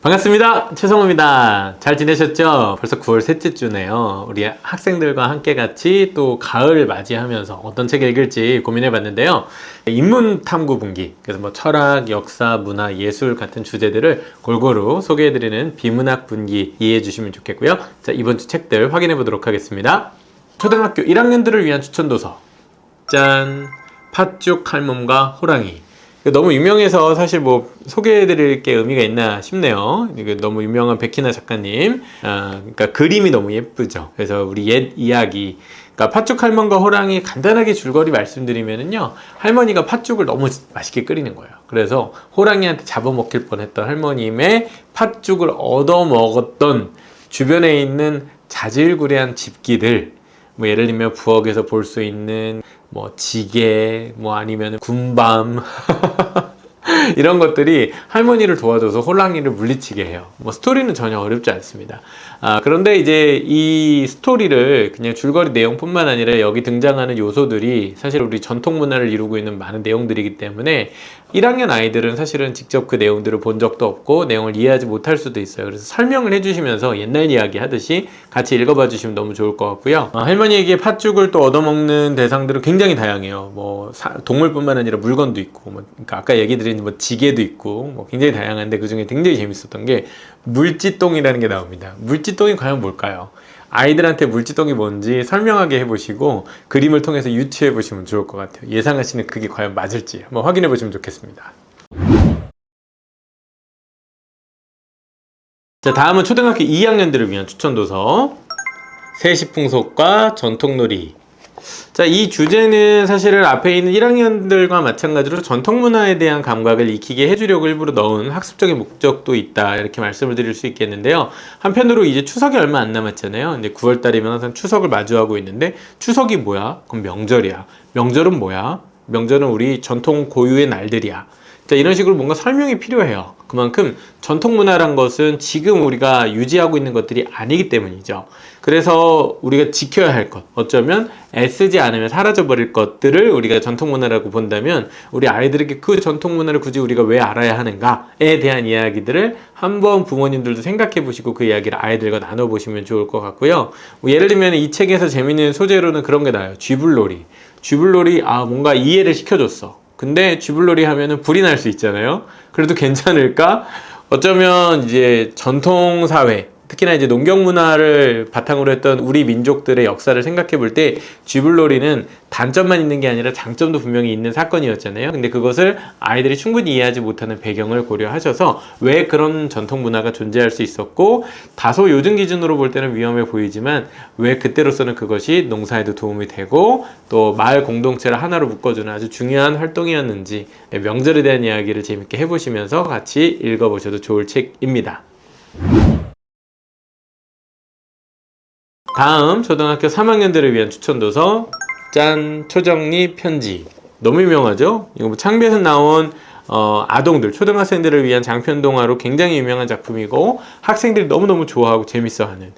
반갑습니다. 최성호입니다. 잘 지내셨죠? 벌써 9월 셋째 주네요. 우리 학생들과 함께 같이 또 가을을 맞이하면서 어떤 책 읽을지 고민해 봤는데요. 인문 탐구 분기, 그래서 뭐 철학, 역사, 문화, 예술 같은 주제들을 골고루 소개해 드리는 비문학 분기 이해해 주시면 좋겠고요. 자, 이번 주 책들 확인해 보도록 하겠습니다. 초등학교 1학년들을 위한 추천 도서. 짠! 팥죽 할멈과 호랑이. 너무 유명해서 사실 뭐 소개해드릴 게 의미가 있나 싶네요. 너무 유명한 백희나 작가님, 그러니까 그림이 너무 예쁘죠. 그래서 우리 옛 이야기, 그러니까 팥죽 할멈과 호랑이 간단하게 줄거리 말씀드리면은요, 할머니가 팥죽을 너무 맛있게 끓이는 거예요. 그래서 호랑이한테 잡아먹힐 뻔했던 할머님의 팥죽을 얻어먹었던 주변에 있는 자질구레한 집기들, 뭐 예를 들면 부엌에서 볼 수 있는 뭐 지게, 뭐 아니면 군밤 이런 것들이 할머니를 도와줘서 호랑이를 물리치게 해요. 뭐 스토리는 전혀 어렵지 않습니다. 그런데 이제 이 스토리를 그냥 줄거리 내용뿐만 아니라 여기 등장하는 요소들이 사실 우리 전통 문화를 이루고 있는 많은 내용들이기 때문에 1학년 아이들은 사실은 직접 그 내용들을 본 적도 없고 내용을 이해하지 못할 수도 있어요. 그래서 설명을 해주시면서 옛날 이야기 하듯이 같이 읽어봐 주시면 너무 좋을 것 같고요. 할머니에게 팥죽을 또 얻어먹는 대상들은 굉장히 다양해요. 뭐 동물뿐만 아니라 물건도 있고, 뭐 그러니까 아까 얘기 드린 뭐 지게도 있고, 뭐 굉장히 다양한데 그 중에 굉장히 재밌었던 게 물지똥이라는 게 나옵니다. 물지똥이 과연 뭘까요? 아이들한테 물지똥이 뭔지 설명하게 해보시고 그림을 통해서 유추해 보시면 좋을 것 같아요. 예상하시는 그게 과연 맞을지 한번 확인해 보시면 좋겠습니다. 자, 다음은 초등학교 2학년들을 위한 추천 도서. 세시풍속과 전통놀이. 자, 이 주제는 사실은 앞에 있는 1학년들과 마찬가지로 전통문화에 대한 감각을 익히게 해주려고 일부러 넣은 학습적인 목적도 있다, 이렇게 말씀을 드릴 수 있겠는데요. 한편으로 이제 추석이 얼마 안 남았잖아요. 이제 9월달이면 항상 추석을 마주하고 있는데, 추석이 뭐야? 그럼 명절이야. 명절은 뭐야? 명절은 우리 전통 고유의 날들이야. 자, 이런 식으로 뭔가 설명이 필요해요. 그만큼 전통문화란 것은 지금 우리가 유지하고 있는 것들이 아니기 때문이죠. 그래서 우리가 지켜야 할 것, 어쩌면 애쓰지 않으면 사라져버릴 것들을 우리가 전통문화라고 본다면 우리 아이들에게 그 전통문화를 굳이 우리가 왜 알아야 하는가에 대한 이야기들을 한번 부모님들도 생각해 보시고 그 이야기를 아이들과 나눠보시면 좋을 것 같고요. 뭐 예를 들면 이 책에서 재밌는 소재로는 그런 게 나와요. 쥐불놀이. 쥐불놀이, 뭔가 이해를 시켜줬어. 근데 쥐불놀이 하면은 불이 날 수 있잖아요. 그래도 괜찮을까? 어쩌면 이제 전통사회, 특히나 이제 농경 문화를 바탕으로 했던 우리 민족들의 역사를 생각해 볼 때 쥐불놀이는 단점만 있는 게 아니라 장점도 분명히 있는 사건이었잖아요. 근데 그것을 아이들이 충분히 이해하지 못하는 배경을 고려하셔서 왜 그런 전통 문화가 존재할 수 있었고, 다소 요즘 기준으로 볼 때는 위험해 보이지만 왜 그때로서는 그것이 농사에도 도움이 되고 또 마을 공동체를 하나로 묶어주는 아주 중요한 활동이었는지, 명절에 대한 이야기를 재밌게 해보시면서 같이 읽어보셔도 좋을 책입니다. 다음 초등학교 3학년들을 위한 추천도서. 짠! 초정리 편지. 너무 유명하죠? 이거 뭐 창비에서 나온 아동들, 초등학생들을 위한 장편동화로 굉장히 유명한 작품이고 학생들이 너무너무 좋아하고 재밌어하는,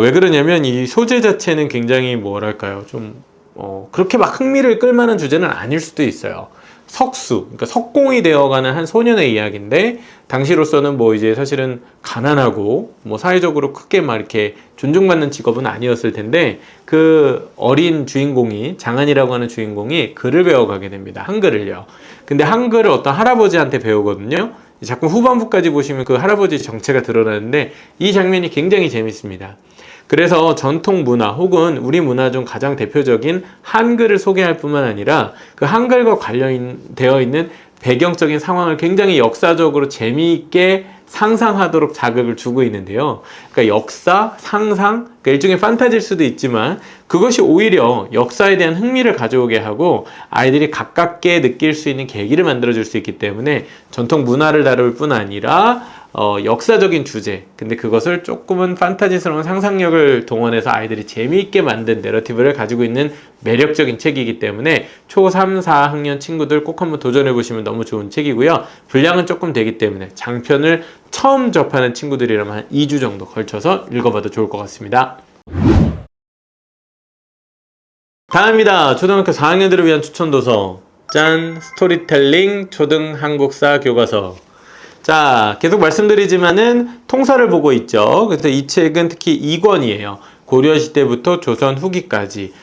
왜 그러냐면 이 소재 자체는 굉장히 뭐랄까요, 좀 그렇게 막 흥미를 끌만한 주제는 아닐 수도 있어요. 석수, 그러니까 석공이 되어가는 한 소년의 이야기인데, 당시로서는 뭐 이제 사실은 가난하고 뭐 사회적으로 크게 막 이렇게 존중받는 직업은 아니었을 텐데, 그 어린 주인공이, 장한이라고 하는 주인공이 글을 배워가게 됩니다. 한글을요. 근데 한글을 어떤 할아버지한테 배우거든요. 작품 후반부까지 보시면 그 할아버지의 정체가 드러나는데 이 장면이 굉장히 재밌습니다. 그래서 전통 문화 혹은 우리 문화 중 가장 대표적인 한글을 소개할 뿐만 아니라 그 한글과 관련되어 있는 배경적인 상황을 굉장히 역사적으로 재미있게 상상하도록 자극을 주고 있는데요. 그러니까 역사, 상상, 그러니까 일종의 판타지일 수도 있지만 그것이 오히려 역사에 대한 흥미를 가져오게 하고 아이들이 가깝게 느낄 수 있는 계기를 만들어줄 수 있기 때문에 전통 문화를 다룰 뿐 아니라 역사적인 주제, 근데 그것을 조금은 판타지스러운 상상력을 동원해서 아이들이 재미있게 만든 내러티브를 가지고 있는 매력적인 책이기 때문에 초 3, 4학년 친구들 꼭 한번 도전해보시면 너무 좋은 책이고요. 분량은 조금 되기 때문에 장편을 처음 접하는 친구들이라면 한 2주 정도 걸쳐서 읽어봐도 좋을 것 같습니다. 다음입니다. 초등학교 4학년들을 위한 추천도서. 짠! 스토리텔링 초등 한국사 교과서. 자, 계속 말씀드리지만은 통사를 보고 있죠. 그래서 이 책은 특히 2권이에요. 고려시대부터 조선 후기까지.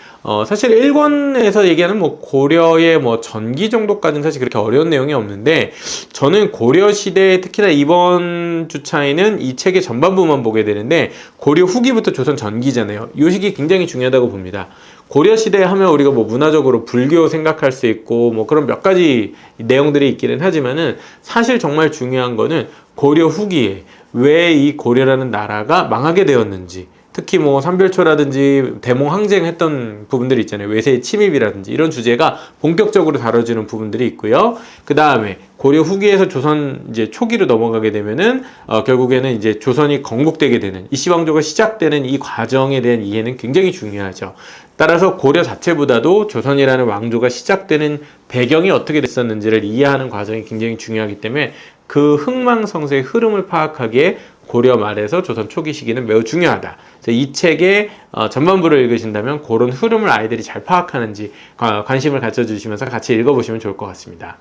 사실 1권에서 얘기하는 뭐 고려의 뭐 전기 정도까지는 사실 그렇게 어려운 내용이 없는데, 저는 고려시대 특히나 이번 주차에는 이 책의 전반부만 보게 되는데, 고려 후기부터 조선 전기잖아요. 이 시기 굉장히 중요하다고 봅니다. 고려시대 하면 우리가 뭐 문화적으로 불교 생각할 수 있고 뭐 그런 몇 가지 내용들이 있기는 하지만은, 사실 정말 중요한 거는 고려 후기에 왜 이 고려라는 나라가 망하게 되었는지, 특히 뭐 삼별초라든지 대몽 항쟁했던 부분들이 있잖아요. 외세의 침입이라든지 이런 주제가 본격적으로 다뤄지는 부분들이 있고요. 그 다음에 고려 후기에서 조선 이제 초기로 넘어가게 되면은 결국에는 이제 조선이 건국되게 되는, 이시왕조가 시작되는 이 과정에 대한 이해는 굉장히 중요하죠. 따라서 고려 자체보다도 조선이라는 왕조가 시작되는 배경이 어떻게 됐었는지를 이해하는 과정이 굉장히 중요하기 때문에, 그 흥망성쇠의 흐름을 파악하기에 고려 말에서 조선 초기 시기는 매우 중요하다. 그래서 이 책의 전반부를 읽으신다면 그런 흐름을 아이들이 잘 파악하는지 관심을 가져주시면서 같이 읽어보시면 좋을 것 같습니다.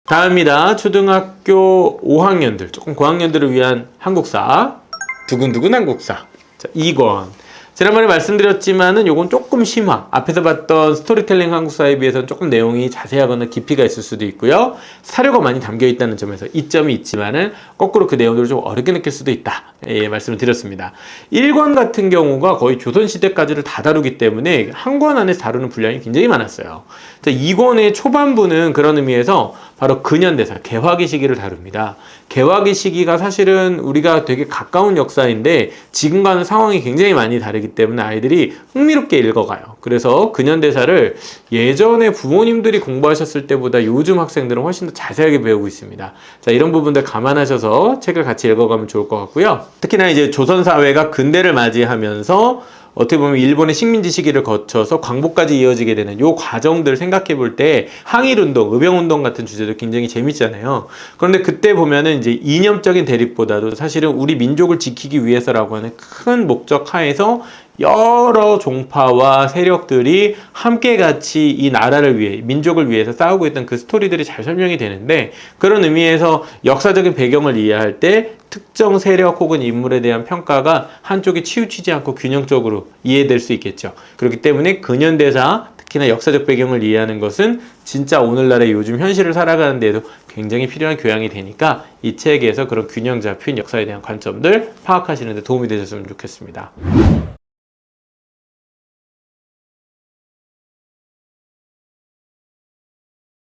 다음입니다. 초등학교 5학년들, 조금 고학년들을 위한 한국사, 두근두근 한국사. 자, 2권. 지난번에 말씀드렸지만은 요건 조금 심화, 앞에서 봤던 스토리텔링 한국사에 비해서는 조금 내용이 자세하거나 깊이가 있을 수도 있고요. 사료가 많이 담겨 있다는 점에서 이점이 있지만은 거꾸로 그 내용들을 좀 어렵게 느낄 수도 있다, 말씀을 드렸습니다. 1권 같은 경우가 거의 조선시대까지를 다 다루기 때문에 한 권 안에서 다루는 분량이 굉장히 많았어요. 2권의 초반부는 그런 의미에서 바로 근현대사, 개화기 시기를 다룹니다. 개화기 시기가 사실은 우리가 되게 가까운 역사인데 지금과는 상황이 굉장히 많이 다르기 때문에 아이들이 흥미롭게 읽어가요. 그래서 근현대사를 예전에 부모님들이 공부하셨을 때보다 요즘 학생들은 훨씬 더 자세하게 배우고 있습니다. 자, 이런 부분들 감안하셔서 책을 같이 읽어가면 좋을 것 같고요. 특히나 이제 조선 사회가 근대를 맞이하면서 어떻게 보면 일본의 식민지 시기를 거쳐서 광복까지 이어지게 되는 요 과정들 생각해 볼 때, 항일운동, 의병운동 같은 주제도 굉장히 재밌잖아요. 그런데 그때 보면은 이제 이념적인 대립보다도 사실은 우리 민족을 지키기 위해서라고 하는 큰 목적 하에서 여러 종파와 세력들이 함께 같이 이 나라를 위해, 민족을 위해서 싸우고 있던 그 스토리들이 잘 설명이 되는데, 그런 의미에서 역사적인 배경을 이해할 때 특정 세력 혹은 인물에 대한 평가가 한쪽에 치우치지 않고 균형적으로 이해될 수 있겠죠. 그렇기 때문에 근현대사, 특히나 역사적 배경을 이해하는 것은 진짜 오늘날의 요즘 현실을 살아가는 데에도 굉장히 필요한 교양이 되니까 이 책에서 그런 균형 잡힌 역사에 대한 관점들 파악하시는 데 도움이 되셨으면 좋겠습니다.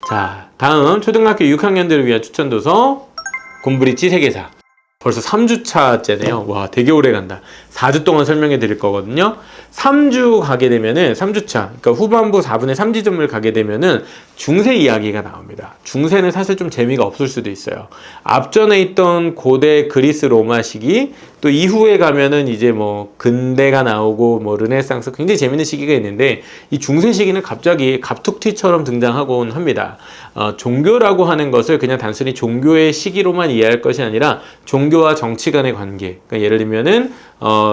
자, 다음 초등학교 6학년들을 위한 추천도서 곰브리치 세계사. 벌써 3주차째네요. 와, 되게 오래 간다. 4주 동안 설명해 드릴 거거든요. 3주 가게 되면은, 3주차, 그러니까 후반부 4분의 3 지점을 가게 되면은 중세 이야기가 나옵니다. 중세는 사실 좀 재미가 없을 수도 있어요. 앞전에 있던 고대 그리스 로마 시기, 또 이후에 가면은 이제 뭐 근대가 나오고 뭐 르네상스, 굉장히 재밌는 시기가 있는데, 이 중세 시기는 갑자기 갑툭튀처럼 등장하곤 합니다. 종교라고 하는 것을 그냥 단순히 종교의 시기로만 이해할 것이 아니라 종교와 정치 간의 관계. 그러니까 예를 들면은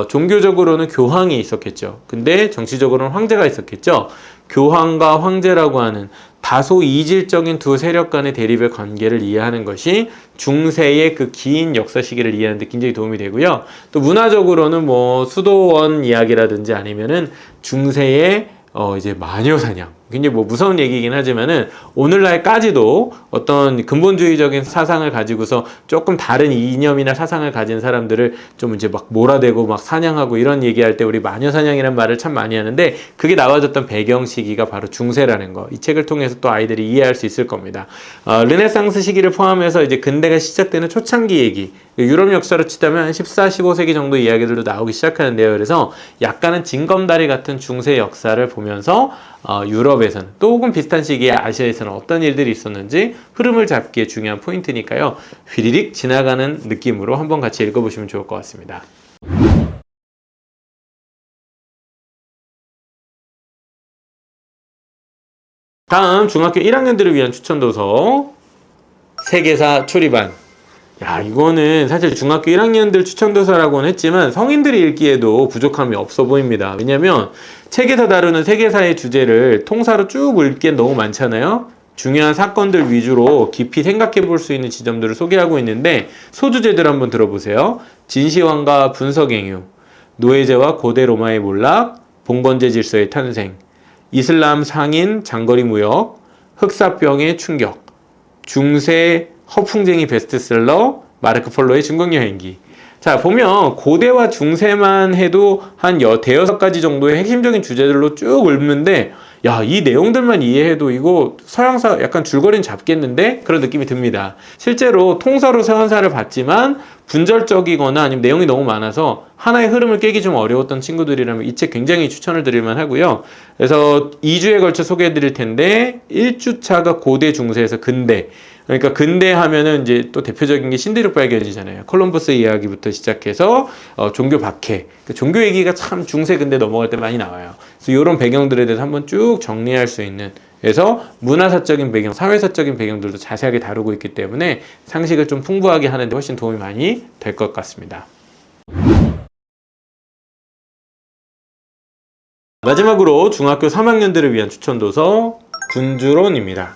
종교적으로는 교황이 있었겠죠. 근데 정치적으로는 황제가 있었겠죠. 교황과 황제라고 하는 다소 이질적인 두 세력 간의 대립의 관계를 이해하는 것이 중세의 그 긴 역사 시기를 이해하는 데 굉장히 도움이 되고요. 또 문화적으로는 뭐 수도원 이야기라든지 아니면은 중세의 이제 마녀사냥, 굉장히 뭐 무서운 얘기이긴 하지만은 오늘날까지도 어떤 근본주의적인 사상을 가지고서 조금 다른 이념이나 사상을 가진 사람들을 좀 이제 막 몰아대고 막 사냥하고 이런 얘기할 때 우리 마녀사냥이라는 말을 참 많이 하는데, 그게 나와졌던 배경 시기가 바로 중세라는 거, 이 책을 통해서 또 아이들이 이해할 수 있을 겁니다. 르네상스 시기를 포함해서 이제 근대가 시작되는 초창기 얘기, 유럽 역사로 치자면 14, 15세기 정도 이야기들도 나오기 시작하는데요. 그래서 약간은 징검다리 같은 중세 역사를 보면서 유럽에서는 또 혹은 비슷한 시기에 아시아에서는 어떤 일들이 있었는지 흐름을 잡기에 중요한 포인트니까요. 휘리릭 지나가는 느낌으로 한번 같이 읽어보시면 좋을 것 같습니다. 다음 중학교 1학년들을 위한 추천도서 세계사 초리반. 야, 이거는 사실 중학교 1학년들 추천도서라고는 했지만 성인들이 읽기에도 부족함이 없어 보입니다. 왜냐면 책에서 다루는 세계사의 주제를 통사로 쭉 읽기엔 너무 많잖아요. 중요한 사건들 위주로 깊이 생각해 볼 수 있는 지점들을 소개하고 있는데 소주제들 한번 들어보세요. 진시황과 분석행유, 노예제와 고대 로마의 몰락, 봉건제 질서의 탄생, 이슬람 상인 장거리 무역, 흑사병의 충격, 중세 허풍쟁이 베스트셀러, 마르코 폴로의 중국 여행기. 자, 보면 고대와 중세만 해도 한 대여섯 가지 정도의 핵심적인 주제들로 쭉 읊는데 야, 이 내용들만 이해해도 이거 서양사 약간 줄거리는 잡겠는데? 그런 느낌이 듭니다. 실제로 통사로 서양사를 봤지만 분절적이거나 아니면 내용이 너무 많아서 하나의 흐름을 깨기 좀 어려웠던 친구들이라면 이 책 굉장히 추천을 드릴만 하고요. 그래서 2주에 걸쳐 소개해 드릴 텐데 1주차가 고대 중세에서 근대. 그러니까 근대 하면은 이제 또 대표적인 게 신대륙 발견이잖아요. 콜럼버스 이야기부터 시작해서 종교 박해. 그러니까 종교 얘기가 참 중세 근대 넘어갈 때 많이 나와요. 그래서 이런 배경들에 대해서 한번 쭉 정리할 수 있는, 그래서 문화사적인 배경, 사회사적인 배경들도 자세하게 다루고 있기 때문에 상식을 좀 풍부하게 하는 데 훨씬 도움이 많이 될 것 같습니다. 마지막으로 중학교 3학년들을 위한 추천도서 군주론입니다.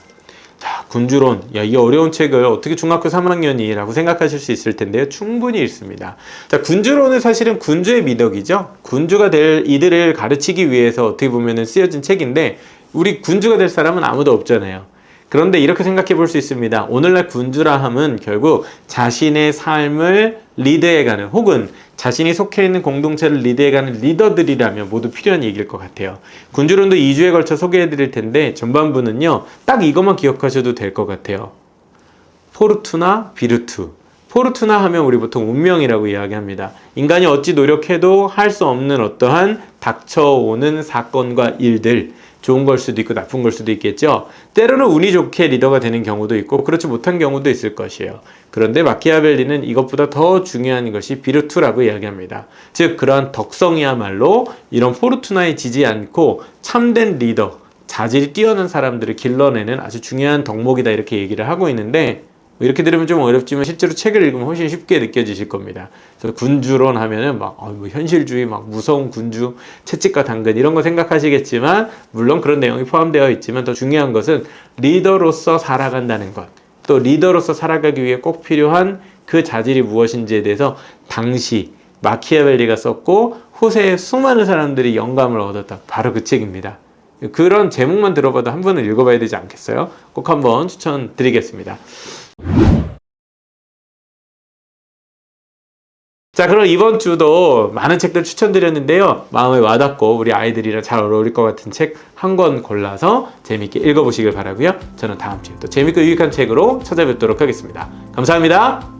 자, 군주론. 야, 이 어려운 책을 어떻게 중학교 3학년이라고 생각하실 수 있을 텐데요. 충분히 읽습니다. 자, 군주론은 사실은 군주의 미덕이죠. 군주가 될 이들을 가르치기 위해서 어떻게 보면 쓰여진 책인데 우리 군주가 될 사람은 아무도 없잖아요. 그런데 이렇게 생각해 볼 수 있습니다. 오늘날 군주라 함은 결국 자신의 삶을 리드해가는, 혹은 자신이 속해 있는 공동체를 리드해가는 리더들이라면 모두 필요한 얘기일 것 같아요. 군주론도 2주에 걸쳐 소개해 드릴 텐데 전반부는요, 딱 이것만 기억하셔도 될 것 같아요. 포르투나, 비르투. 포르투나 하면 우리 보통 운명이라고 이야기합니다. 인간이 어찌 노력해도 할 수 없는 어떠한 닥쳐오는 사건과 일들, 좋은 걸 수도 있고 나쁜 걸 수도 있겠죠. 때로는 운이 좋게 리더가 되는 경우도 있고 그렇지 못한 경우도 있을 것이에요. 그런데 마키아벨리는 이것보다 더 중요한 것이 비르투라고 이야기합니다. 즉 그러한 덕성이야말로 이런 포르투나에 지지 않고 참된 리더, 자질이 뛰어난 사람들을 길러내는 아주 중요한 덕목이다, 이렇게 얘기를 하고 있는데, 이렇게 들으면 좀 어렵지만 실제로 책을 읽으면 훨씬 쉽게 느껴지실 겁니다. 그래서 군주론 하면은 막 뭐 현실주의, 막 무서운 군주, 채찍과 당근 이런 거 생각하시겠지만 물론 그런 내용이 포함되어 있지만 더 중요한 것은 리더로서 살아간다는 것, 또 리더로서 살아가기 위해 꼭 필요한 그 자질이 무엇인지에 대해서 당시 마키아벨리가 썼고 후세의 수많은 사람들이 영감을 얻었다, 바로 그 책입니다. 그런 제목만 들어봐도 한 번은 읽어봐야 되지 않겠어요? 꼭 한번 추천드리겠습니다. 자, 그럼 이번 주도 많은 책들 추천드렸는데요. 마음에 와닿고 우리 아이들이랑 잘 어울릴 것 같은 책 한 권 골라서 재밌게 읽어보시길 바라고요. 저는 다음 주에 또 재밌고 유익한 책으로 찾아뵙도록 하겠습니다. 감사합니다.